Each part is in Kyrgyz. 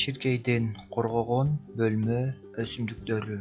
Чиркейден коргогон бөлмө өсүмдүктөрү.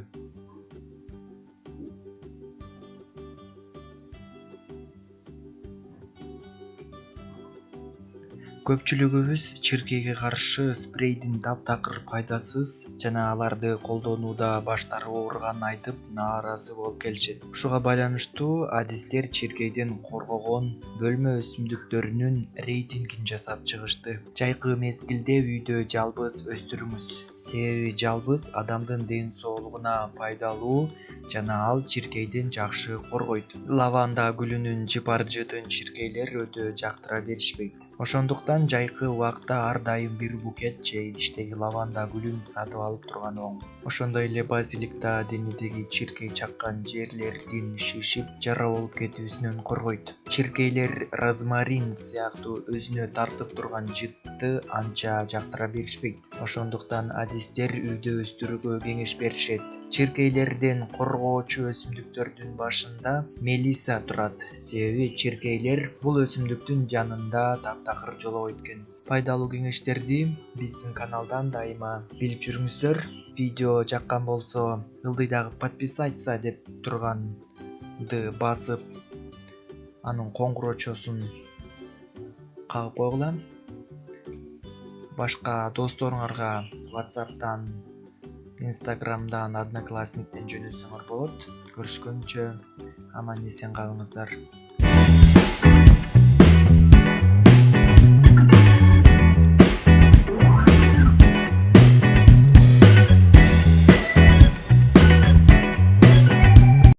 Көпчүлүгүбүз чиркейге каршы спрейдин таптакыр пайдасыз жана аларды колдонууда баштары ооруганын айтып нааразы болуп келишет. Ушуга байланыштуу адистер чиркейден коргогон бөлмө өсүмдүктөрүнүн рейтингин жасап чыгышты. Жайкы мезгилде үйдө жалбыз өстүрүңүз, себеби жалбыз адамдын ден соолугуна пайдалуу жана ал чиркейден жакшы коргойт. Лаванда гүлүнүн жыпар-жытын чиркейлер өтө жактыра беришпейт. Ошондуктан жайкы убакта ар дайым бир букет же идиштеги лаванда гүлүн сатып алып турган оң. Ошондой эле базиликта денедеги чиркей чаккан жерлердин шишип, жара болуп кетүүсүнөн коргойт. Чиркейлер розмарин сыяктуу өзүнө тартып турган жытты анча жактыра беришпейт. Ошондуктан адистер үйдө өстүрүүгө кеңеш беришет. Чиркейлерден коргоочу өсүмдүктөрдүн башында мелиса турат, себеби чиркейлер бул өсүмдүктүн жанында таптакыр жолобойт экен. Пайдалуу кеңештерди биздин каналдан дайыма билип жүрүңүздөр. Видео жаккан болсо, ылдыйдагы подписаться деп турганды басып, анын коңгурочосун кагып койгула. Башка досторуңарга WhatsApp'тан, Instagram'дан, Одноклассниктен жөнөтсөңөр болот. Көрүшкөнчө аман эсен калыңыздар.